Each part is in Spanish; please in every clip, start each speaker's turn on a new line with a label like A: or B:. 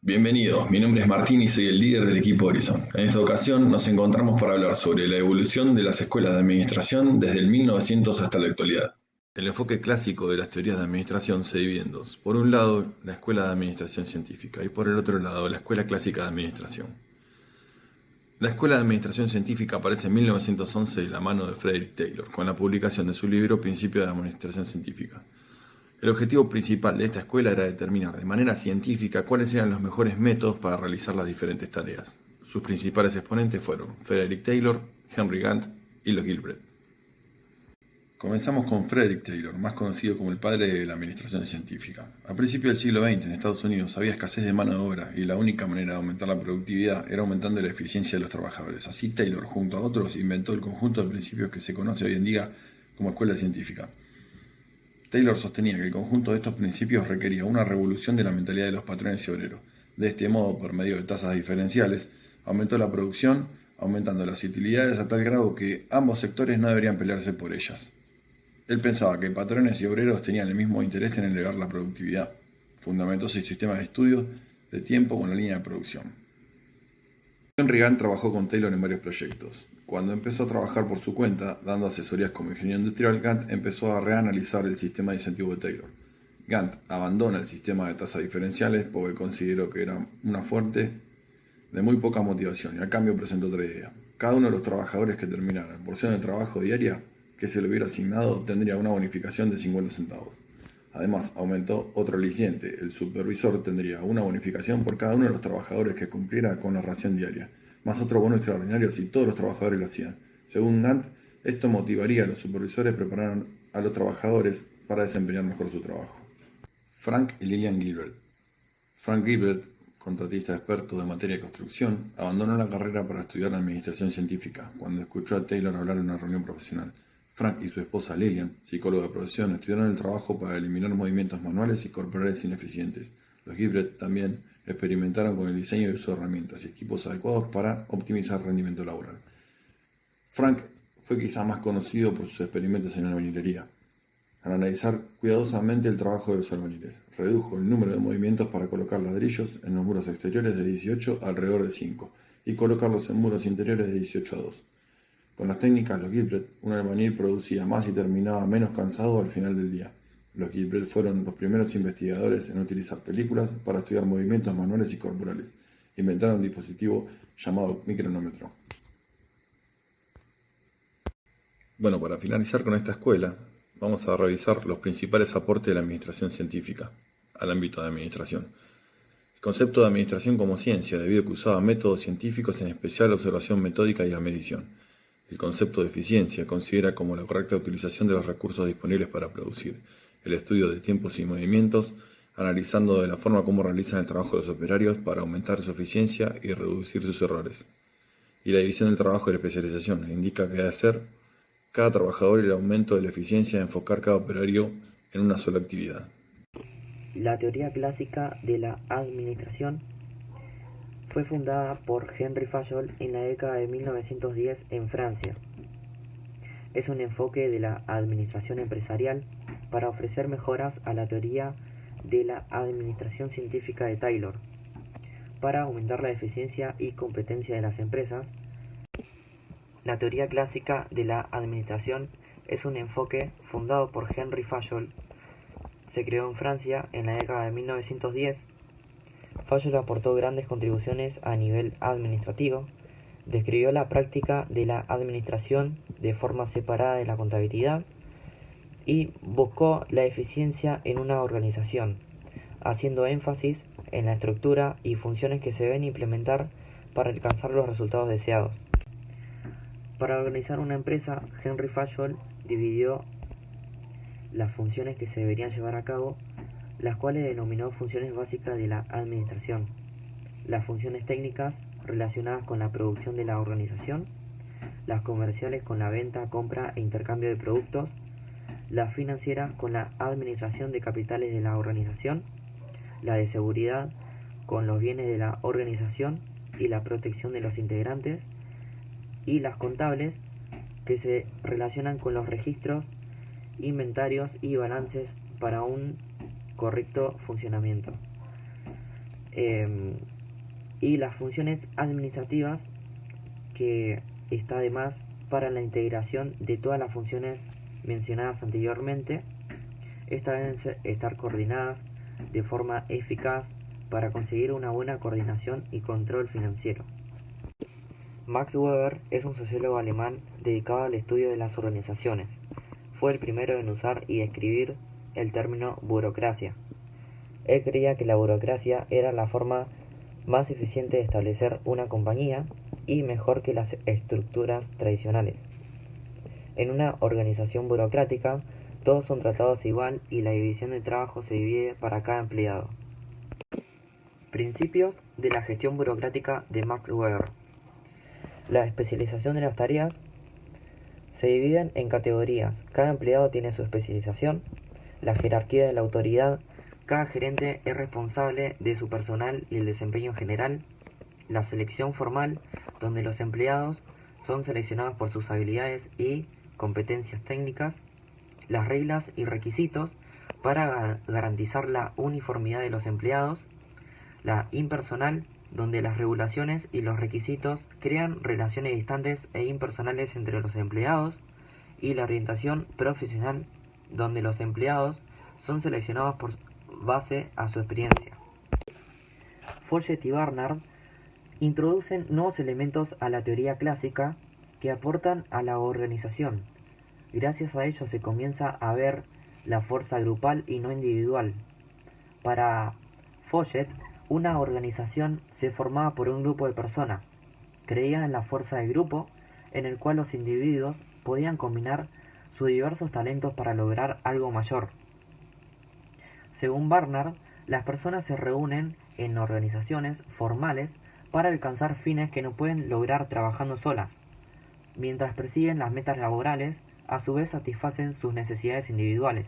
A: Bienvenidos, mi nombre es Martín y soy el líder del equipo Horizon. En esta ocasión nos encontramos para hablar sobre la evolución de las escuelas de administración desde el 1900 hasta la actualidad. El enfoque clásico de las teorías de administración se divide en dos. Por un lado, la escuela de administración científica y por el otro lado, la escuela clásica de administración. La escuela de administración científica aparece en 1911 de la mano de Frederick Taylor, con la publicación de su libro Principios de Administración Científica. El objetivo principal de esta escuela era determinar de manera científica cuáles eran los mejores métodos para realizar las diferentes tareas. Sus principales exponentes fueron Frederick Taylor, Henry Gantt y los Gilbert. Comenzamos con Frederick Taylor, más conocido como el padre de la administración científica. A principios del siglo XX en Estados Unidos había escasez de mano de obra y la única manera de aumentar la productividad era aumentando la eficiencia de los trabajadores. Así Taylor, junto a otros, inventó el conjunto de principios que se conoce hoy en día como escuela científica. Taylor sostenía que el conjunto de estos principios requería una revolución de la mentalidad de los patrones y obreros. De este modo, por medio de tasas diferenciales, aumentó la producción, aumentando las utilidades a tal grado que ambos sectores no deberían pelearse por ellas. Él pensaba que patrones y obreros tenían el mismo interés en elevar la productividad. Fundamentó su sistema de estudio de tiempo con la línea de producción. Henry Gantt trabajó con Taylor en varios proyectos. Cuando empezó a trabajar por su cuenta, dando asesorías como ingeniero industrial, Gantt empezó a reanalizar el sistema de incentivos de Taylor. Gantt abandona el sistema de tasas diferenciales porque consideró que era una fuente de muy poca motivación y a cambio presentó otra idea. Cada uno de los trabajadores que terminara la porción de trabajo diaria que se le hubiera asignado obtendría una bonificación de 50 centavos. Además, aumentó otro aliciente. El supervisor tendría una bonificación por cada uno de los trabajadores que cumpliera con la ración diaria, más otro bono extraordinario si todos los trabajadores lo hacían. Según Gantt, esto motivaría a los supervisores a preparar a los trabajadores para desempeñar mejor su trabajo. Frank y Lillian Gilbert. Frank Gilbert, contratista experto de materia de construcción, abandonó la carrera para estudiar administración científica cuando escuchó a Taylor hablar en una reunión profesional. Frank y su esposa Lillian, psicóloga de profesión, estudiaron el trabajo para eliminar movimientos manuales y corporales ineficientes. Los Gilbert también experimentaron con el diseño y uso de herramientas y equipos adecuados para optimizar el rendimiento laboral. Frank fue quizás más conocido por sus experimentos en albañilería. Al analizar cuidadosamente el trabajo de los albañiles, redujo el número de movimientos para colocar ladrillos en los muros exteriores de 18 a alrededor de 5 y colocarlos en muros interiores de 18 a 2. Con las técnicas los Gilbert, un albañil producía más y terminaba menos cansado al final del día. Los Gilbert fueron los primeros investigadores en utilizar películas para estudiar movimientos manuales y corporales. Inventaron un dispositivo llamado micronómetro. Bueno, para finalizar con esta escuela, vamos a revisar los principales aportes de la administración científica al ámbito de administración. El concepto de administración como ciencia, debido a que usaba métodos científicos, en especial la observación metódica y la medición. El concepto de eficiencia considera como la correcta utilización de los recursos disponibles para producir, el estudio de tiempos y movimientos, analizando de la forma como realizan el trabajo de los operarios para aumentar su eficiencia y reducir sus errores. Y la división del trabajo y la especialización indica que debe hacer cada trabajador y el aumento de la eficiencia de enfocar cada operario en una sola actividad.
B: La teoría clásica de la administración fue fundada por Henry Fayol en la década de 1910 en Francia. Es un enfoque de la administración empresarial para ofrecer mejoras a la teoría de la administración científica de Taylor, para aumentar la eficiencia y competencia de las empresas. La teoría clásica de la administración es un enfoque fundado por Henry Fayol. Se creó en Francia en la década de 1910. Fayol aportó grandes contribuciones a nivel administrativo, describió la práctica de la administración de forma separada de la contabilidad y buscó la eficiencia en una organización, haciendo énfasis en la estructura y funciones que se deben implementar para alcanzar los resultados deseados. Para organizar una empresa, Henry Fayol dividió las funciones que se deberían llevar a cabo, las cuales denominó funciones básicas de la administración: las funciones técnicas relacionadas con la producción de la organización, las comerciales con la venta, compra e intercambio de productos, las financieras con la administración de capitales de la organización, la de seguridad con los bienes de la organización y la protección de los integrantes, y las contables, que se relacionan con los registros, inventarios y balances para un correcto funcionamiento. y las funciones administrativas, que está de más para la integración de todas las funciones mencionadas anteriormente. Estas deben estar coordinadas de forma eficaz para conseguir una buena coordinación y control financiero. Max Weber es un sociólogo alemán dedicado al estudio de las organizaciones. Fue el primero en usar y describir el término burocracia. Él creía que la burocracia era la forma más eficiente de establecer una compañía y mejor que las estructuras tradicionales. En una organización burocrática, todos son tratados igual y la división de trabajo se divide para cada empleado. Principios de la gestión burocrática de Max Weber. La especialización de las tareas se dividen en categorías. Cada empleado tiene su especialización. La jerarquía de la autoridad. Cada gerente es responsable de su personal y el desempeño general. La selección formal, donde los empleados son seleccionados por sus habilidades y competencias técnicas. Las reglas y requisitos para garantizar la uniformidad de los empleados. La impersonal, donde las regulaciones y los requisitos crean relaciones distantes e impersonales entre los empleados. Y la orientación profesional, donde los empleados son seleccionados por base a su experiencia. Fawcett y Barnard introducen nuevos elementos a la teoría clásica que aportan a la organización. Gracias a ello se comienza a ver la fuerza grupal y no individual. Para Fawcett, una organización se formaba por un grupo de personas. Creía en la fuerza de grupo, en el cual los individuos podían combinar sus diversos talentos para lograr algo mayor. Según Barnard, las personas se reúnen en organizaciones formales para alcanzar fines que no pueden lograr trabajando solas. Mientras persiguen las metas laborales, a su vez satisfacen sus necesidades individuales.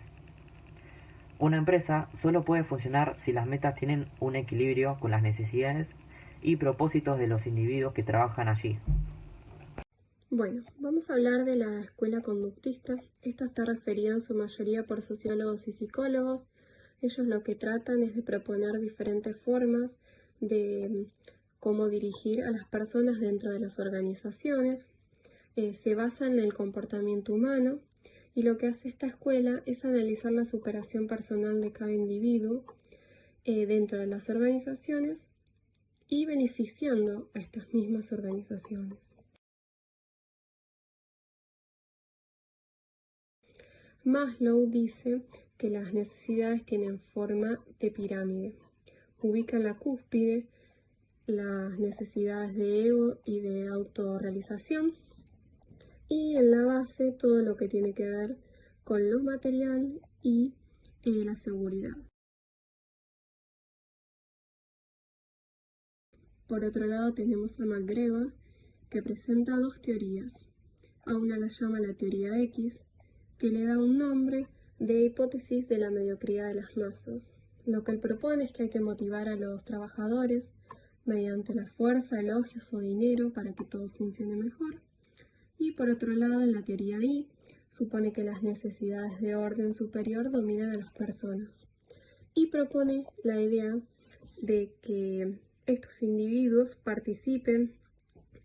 B: Una empresa solo puede funcionar si las metas tienen un equilibrio con las necesidades y propósitos de los individuos que trabajan allí.
C: Bueno, vamos a hablar de la escuela conductista. Esta está referida en su mayoría por sociólogos y psicólogos. Ellos lo que tratan es de proponer diferentes formas de cómo dirigir a las personas dentro de las organizaciones. Se basa en el comportamiento humano. Y lo que hace esta escuela es analizar la superación personal de cada individuo dentro de las organizaciones y beneficiando a estas mismas organizaciones. Maslow dice que las necesidades tienen forma de pirámide. Ubica en la cúspide las necesidades de ego y de autorrealización. Y en la base todo lo que tiene que ver con lo material y la seguridad. Por otro lado tenemos a McGregor, que presenta dos teorías. A una la llama la teoría X, que le da un nombre de hipótesis de la mediocridad de las masas. Lo que él propone es que hay que motivar a los trabajadores mediante la fuerza, elogios o dinero para que todo funcione mejor. Y por otro lado, en la teoría Y, supone que las necesidades de orden superior dominan a las personas. Y propone la idea de que estos individuos participen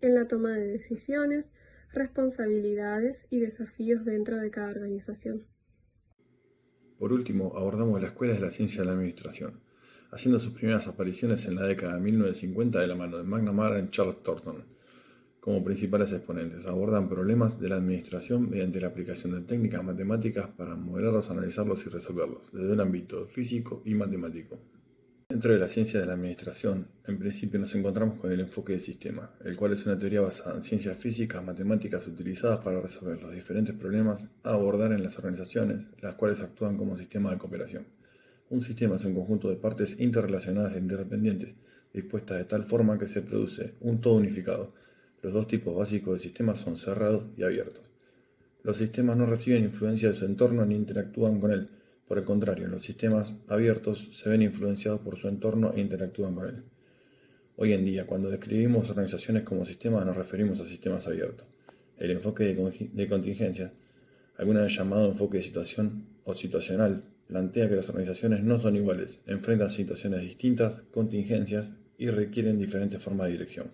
C: en la toma de decisiones, responsabilidades y desafíos dentro de cada organización.
A: Por último, abordamos la Escuela de la Ciencia de la Administración, haciendo sus primeras apariciones en la década de 1950 de la mano de McNamara y Charles Thornton. Como principales exponentes, abordan problemas de la administración mediante la aplicación de técnicas matemáticas para modelarlos, analizarlos y resolverlos, desde un ámbito físico y matemático. Dentro de la ciencia de la administración, en principio nos encontramos con el enfoque de sistema, el cual es una teoría basada en ciencias físicas, matemáticas utilizadas para resolver los diferentes problemas a abordar en las organizaciones, las cuales actúan como sistema de cooperación. Un sistema es un conjunto de partes interrelacionadas e interdependientes, dispuestas de tal forma que se produce un todo unificado. Los dos tipos básicos de sistemas son cerrados y abiertos. Los sistemas no reciben influencia de su entorno ni interactúan con él. Por el contrario, los sistemas abiertos se ven influenciados por su entorno e interactúan con él. Hoy en día, cuando describimos organizaciones como sistemas, nos referimos a sistemas abiertos. El enfoque de contingencia, alguna vez llamado enfoque de situación o situacional, plantea que las organizaciones no son iguales, enfrentan situaciones distintas, contingencias y requieren diferentes formas de dirección.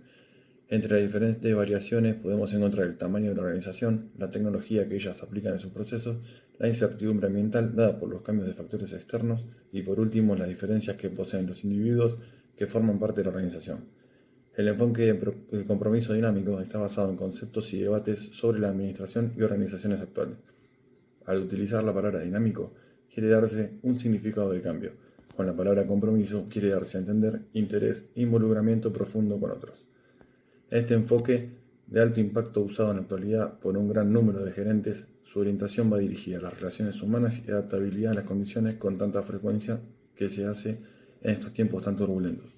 A: Entre las diferentes variaciones podemos encontrar el tamaño de la organización, la tecnología que ellas aplican en sus procesos, la incertidumbre ambiental dada por los cambios de factores externos y por último las diferencias que poseen los individuos que forman parte de la organización. El enfoque de compromiso dinámico está basado en conceptos y debates sobre la administración y organizaciones actuales. Al utilizar la palabra dinámico, quiere darse un significado de cambio. Con la palabra compromiso quiere darse a entender interés e involucramiento profundo con otros. Este enfoque de alto impacto usado en la actualidad por un gran número de gerentes, su orientación va dirigida a las relaciones humanas y adaptabilidad a las condiciones con tanta frecuencia que se hace en estos tiempos tan turbulentos.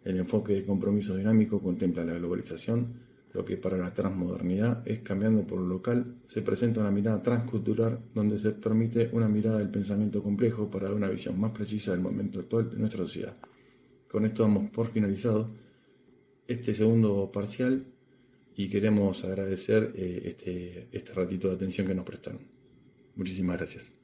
A: El enfoque de compromiso dinámico contempla la globalización, lo que para la transmodernidad es cambiando por lo local, se presenta una mirada transcultural donde se permite una mirada del pensamiento complejo para dar una visión más precisa del momento actual de nuestra sociedad. Con esto damos por finalizado este segundo parcial y queremos agradecer este ratito de atención que nos prestaron. Muchísimas gracias.